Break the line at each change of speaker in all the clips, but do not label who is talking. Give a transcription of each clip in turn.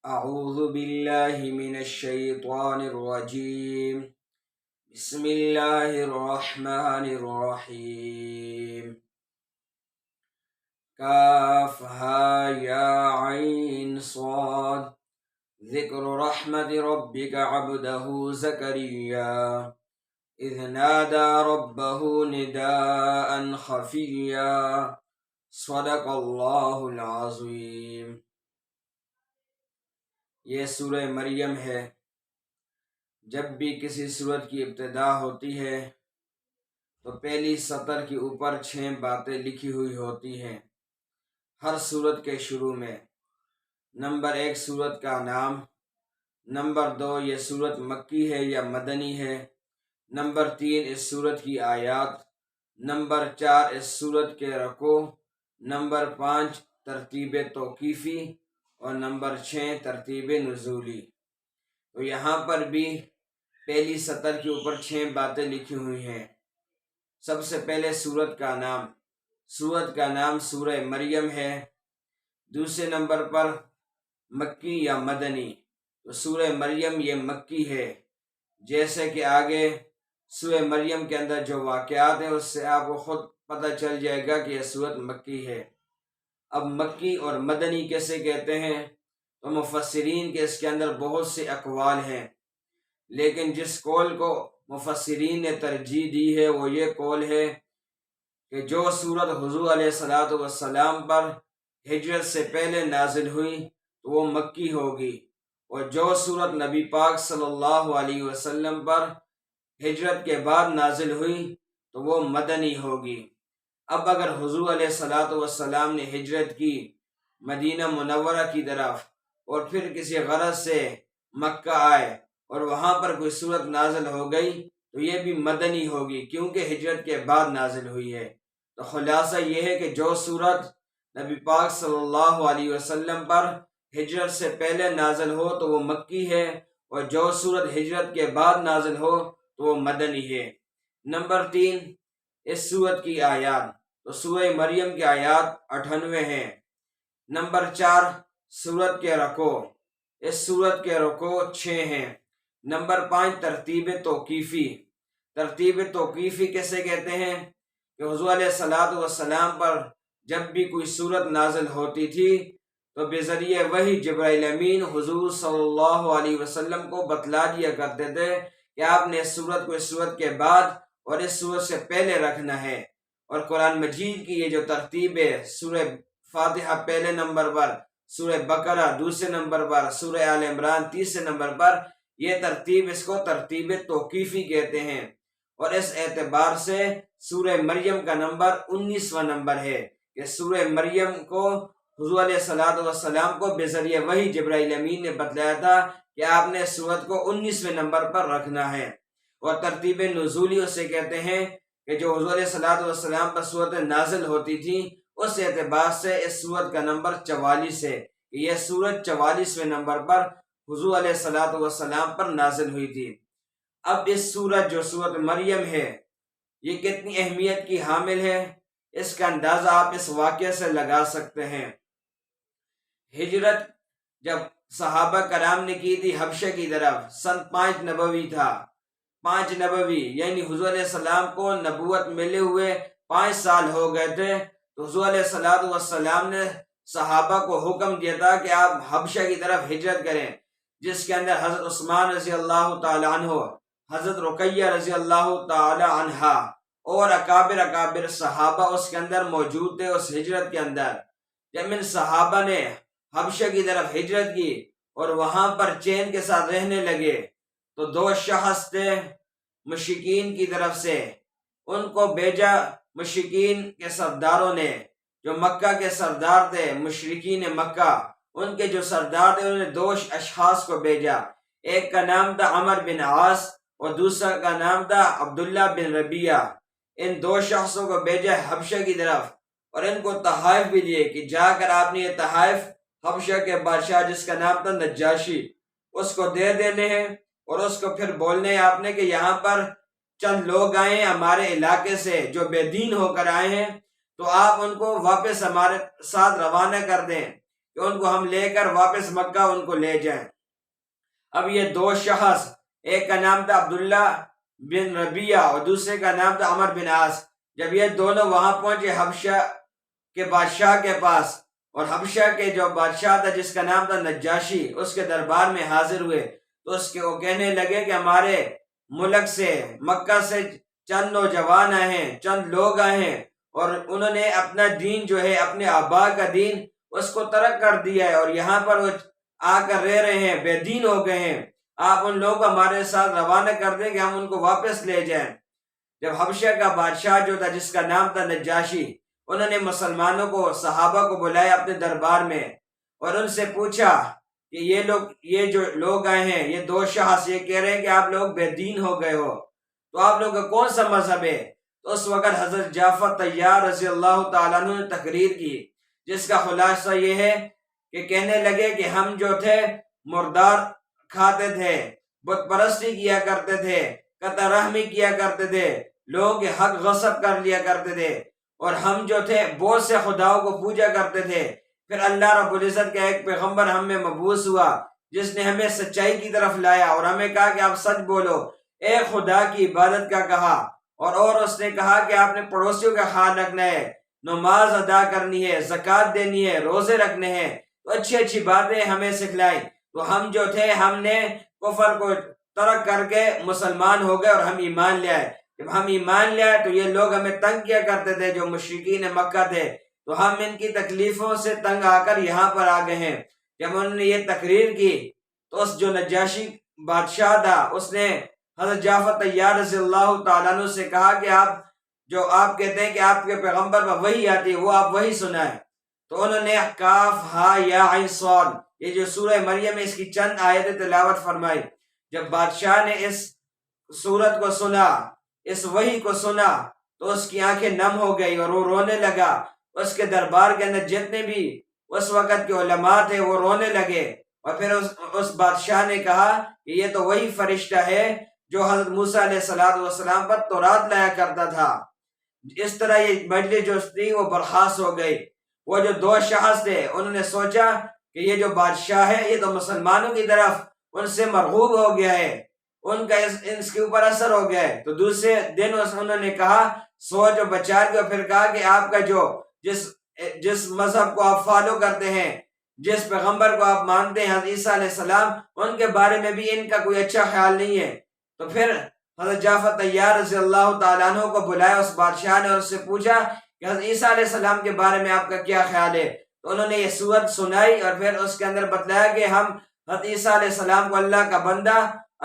أعوذ بالله من الشيطان الرجيم. بسم الله الرحمن الرحيم. كافها يا عين صاد ذكر رحمة ربك عبده زكريا إذ نادى ربه نداء خفيا صدق الله العظيم. یہ سورہ مریم ہے. جب بھی کسی سورت کی ابتدا ہوتی ہے تو پہلی سطر کے اوپر 6 باتیں لکھی ہوئی ہوتی ہیں ہر سورت کے شروع میں. نمبر 1 سورت کا نام، نمبر 2 یہ سورت مکی ہے یا مدنی ہے، نمبر 3 اس سورت کی آیات، نمبر 4 اس سورت کے رکوع، نمبر 5 ترتیب توقیفی اور نمبر 6 ترتیب نزولی. تو یہاں پر بھی پہلی سطر کے اوپر 6 باتیں لکھی ہوئی ہیں. سب سے پہلے سورت کا نام سورہ مریم ہے. دوسرے نمبر پر مکی یا مدنی، تو سورہ مریم یہ مکی ہے. جیسے کہ آگے سورہ مریم کے اندر جو واقعات ہیں اس سے آپ کو خود پتہ چل جائے گا کہ یہ سورت مکی ہے. اب مکی اور مدنی کیسے کہتے ہیں؟ تو مفسرین کے اس کے اندر بہت سے اقوال ہیں، لیکن جس قول کو مفسرین نے ترجیح دی ہے وہ یہ قول ہے کہ جو سورت حضور علیہ السلام پر ہجرت سے پہلے نازل ہوئی تو وہ مکی ہوگی، اور جو سورت نبی پاک صلی اللہ علیہ وسلم پر ہجرت کے بعد نازل ہوئی تو وہ مدنی ہوگی. اب اگر حضور علیہ السلام نے ہجرت کی مدینہ منورہ کی طرف اور پھر کسی غرض سے مکہ آئے اور وہاں پر کوئی سورت نازل ہو گئی تو یہ بھی مدنی ہوگی، کیونکہ ہجرت کے بعد نازل ہوئی ہے. تو خلاصہ یہ ہے کہ جو سورت نبی پاک صلی اللہ علیہ وسلم پر ہجرت سے پہلے نازل ہو تو وہ مکی ہے، اور جو سورت ہجرت کے بعد نازل ہو تو وہ مدنی ہے. نمبر 3 اس سورت کی آیات، تو سورہ مریم کی آیات 98 ہیں. نمبر 4 سورت کے رکوع، اس سورت کے رکوع 6 ہیں. نمبر 5 ترتیب توقیفی کیسے کہتے ہیں؟ کہ حضور علیہ السلام پر جب بھی کوئی سورت نازل ہوتی تھی تو بذریعہ وحی جبرائیل امین حضور صلی اللہ علیہ وسلم کو بتلا دیا کرتے تھے کہ آپ نے اس سورت کو اس سورت کے بعد اور اس سورت سے پہلے رکھنا ہے. اور قرآن مجید کی یہ جو ترتیب ہے، سورہ فاتحہ پہلے نمبر پر، سورہ بقرہ دوسرے نمبر پر، سورہ آل عمران تیسرے نمبر پر، یہ ترتیب اس کو ترتیب توقیفی کہتے ہیں. اور اس اعتبار سے سورہ مریم کا نمبر 19واں نمبر ہے کہ سورہ مریم کو حضور علیہ السلام کو بذریعہ وحی جبرائیل امین نے بتلایا تھا کہ آپ نے سورت کو 19ویں نمبر پر رکھنا ہے. اور ترتیب نزولی اسے کہتے ہیں کہ جو حضور علیہ السلام پر صورت نازل ہوتی تھی اس اعتبار سے اس سورت کا نمبر 44 ہے کہ یہ سورت 44ویں نمبر پر حضور علیہ السلام پر نازل ہوئی تھی. اب اس سورت جو سورت مریم ہے یہ کتنی اہمیت کی حامل ہے، اس کا اندازہ آپ اس واقعے سے لگا سکتے ہیں. ہجرت جب صحابہ کرام نے کی تھی حبشہ کی طرف، سن 5 نبوی تھا. 5 نبوی یعنی حضور علیہ السلام کو نبوت ملے ہوئے 5 سال ہو گئے تھے. تو حضور علیہ السلام نے صحابہ کو حکم دیا تھا کہ آپ حبشہ کی طرف ہجرت کریں، جس کے اندر حضرت عثمان رضی اللہ تعالی عنہ، حضرت رقیہ رضی اللہ تعالی عنہا اور اکابر صحابہ اس کے اندر موجود تھے. اس ہجرت کے اندر جب ان صحابہ نے حبشہ کی طرف ہجرت کی اور وہاں پر چین کے ساتھ رہنے لگے تو 2 شخص تھے مشرکین کی طرف سے، ان کو بھیجا مشرکین کے سرداروں نے، جو مکہ کے سردار تھے، مشرکین مکہ ان کے جو سردار تھے، انہوں نے 2 اشخاص کو بھیجا. ایک کا نام تھا عمر بن عاص اور دوسرا کا نام تھا عبداللہ بن ربیعہ. ان 2 شخصوں کو بھیجا حبشہ کی طرف اور ان کو تحائف بھی دیے کہ جا کر آپ نے یہ تحائف حبشہ کے بادشاہ جس کا نام تھا نجاشی اس کو دے دینے ہیں، اور اس کو پھر بولنے ہیں آپ نے کہ یہاں پر چند لوگ آئے ہیں ہمارے علاقے سے جو بے دین ہو کر آئے ہیں، تو آپ ان کو واپس ہمارے ساتھ روانہ کر دیں. کہ ان کو ہم لے کر واپس مکہ ان کو لے جائیں۔ اب یہ دو شخص، ایک کا نام تھا عبداللہ بن ربیہ اور دوسرے کا نام تھا عمر بن عاص، جب یہ دونوں وہاں پہنچے حبشہ کے بادشاہ کے پاس، اور حبشہ کے جو بادشاہ تھا جس کا نام تھا نجاشی، اس کے دربار میں حاضر ہوئے، تو اس کے وہ کہنے لگے کہ ہمارے ملک سے، مکہ سے چند نوجوان آئے ہیں، چند لوگ آئے ہیں، اور انہوں نے اپنا دین جو ہے، اپنے آبا کا دین، اس کو ترک کر دیا ہے، اور یہاں پر وہ آ کر رہ رہے ہیں، بے دین ہو گئے ہیں۔ آپ ان لوگوں کو ہمارے ساتھ روانہ کر دیں کہ ہم ان کو واپس لے جائیں۔ جب حبشہ کا بادشاہ جو تھا جس کا نام تھا نجاشی، انہوں نے مسلمانوں کو، صحابہ کو بلایا اپنے دربار میں، اور ان سے پوچھا کہ یہ جو لوگ آئے ہیں، یہ دو شخص یہ کہہ رہے ہیں کہ آپ لوگ بے دین ہو گئے ہو، تو آپ لوگ کا کون سا مذہب ہے؟ تو اس وقت حضرت جعفر طیار رضی اللہ تعالیٰ عنہ نے تقریر کی، جس کا خلاصہ یہ ہے کہ کہنے لگے کہ ہم جو تھے مردار کھاتے تھے، بت پرستی کیا کرتے تھے، قطع رحمی کیا کرتے تھے، لوگوں کے حق غصب کر لیا کرتے تھے، اور ہم جو تھے بہت سے خداؤں کو پوجا کرتے تھے۔ پھر اللہ رب العزت کا ایک پیغمبر ہم میں مبعوث ہوا جس نے ہمیں سچائی کی طرف لایا، اور ہمیں کہا کہ آپ سچ بولو، ایک خدا کی عبادت کا کہا، اور اس نے کہا کہ آپ نے پڑوسیوں کا خیال رکھنا ہے، نماز ادا کرنی ہے، زکوٰۃ دینی ہے، روزے رکھنے ہیں، تو اچھی اچھی باتیں ہمیں سکھلائی۔ تو ہم جو تھے، ہم نے کفر کو ترک کر کے مسلمان ہو گئے اور ہم ایمان لے آئے۔ جب ہم ایمان لے آئے تو یہ لوگ ہمیں تنگ کیا کرتے تھے، جو مشرکین مکہ تھے، تو ہم ان کی تکلیفوں سے تنگ آ کر یہاں پر آ گئے ہیں۔ جب انہوں نے یہ تقریر کی تو اس جو نجاشی بادشاہ تھا، اس نے حضرت جعفر طیار رضی اللہ تعالیٰ عنہ سے کہا کہ آپ کہتے ہیں کہ آپ کے پیغمبر پر وحی آتی ہے، وہ آپ وحی سنائیں۔ تو انہوں نے کاف ہا یا عین صاد، یہ جو سورہ مریم ہے، اس کی چند آیتیں تلاوت فرمائی۔ جب بادشاہ نے اس سورت کو سنا، اس وحی کو سنا، تو اس کی آنکھیں نم ہو گئی اور وہ رونے لگا۔ اس کے دربار کے اندر جتنے بھی اس وقت کے علماء تھے وہ رونے لگے، اور پھر اس بادشاہ نے کہا کہ یہ تو وہی فرشتہ ہے جو حضرت موسیٰ علیہ السلام پر تورات لایا کرتا تھا۔ اس طرح یہ مجلس جو تھی وہ برخاست ہو گئی۔ وہ جو دو شخص تھے انہوں نے سوچا کہ یہ جو بادشاہ ہے یہ تو مسلمانوں کی طرف ان سے مرغوب ہو گیا ہے، ان کا اس کے اوپر اثر ہو گیا ہے۔ تو دوسرے دن انہوں نے کہا، سوچ و بچار کے، پھر کہا کہ آپ کا جس مذہب کو آپ فالو کرتے ہیں، جس پیغمبر کو آپ مانتے ہیں، حضرت عیسیٰ علیہ السلام، ان کے بارے میں بھی ان کا کوئی اچھا خیال نہیں ہے۔ تو پھر حضرت جعفر طیار رضی اللہ تعالیٰ عنہ کو بلایا اس بادشاہ نے، اور اس سے پوچھا کہ حضرت عیسیٰ علیہ السلام کے بارے میں آپ کا کیا خیال ہے؟ تو انہوں نے یہ سورت سنائی، اور پھر اس کے اندر بتلایا کہ ہم حضرت عیسیٰ علیہ السلام کو اللہ کا بندہ،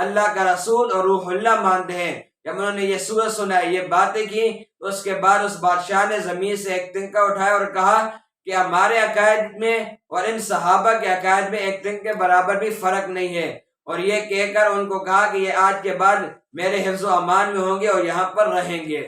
اللہ کا رسول اور روح اللہ مانتے ہیں۔ جب انہوں نے یہ سورت سنائی، یہ باتیں کی، تو اس کے بعد اس بادشاہ نے زمین سے ایک تنکا اٹھایا اور کہا کہ ہمارے عقائد میں اور ان صحابہ کے عقائد میں ایک تنکے برابر بھی فرق نہیں ہے، اور یہ کہہ کر ان کو کہا کہ یہ آج کے بعد میرے حفظ و امان میں ہوں گے اور یہاں پر رہیں گے۔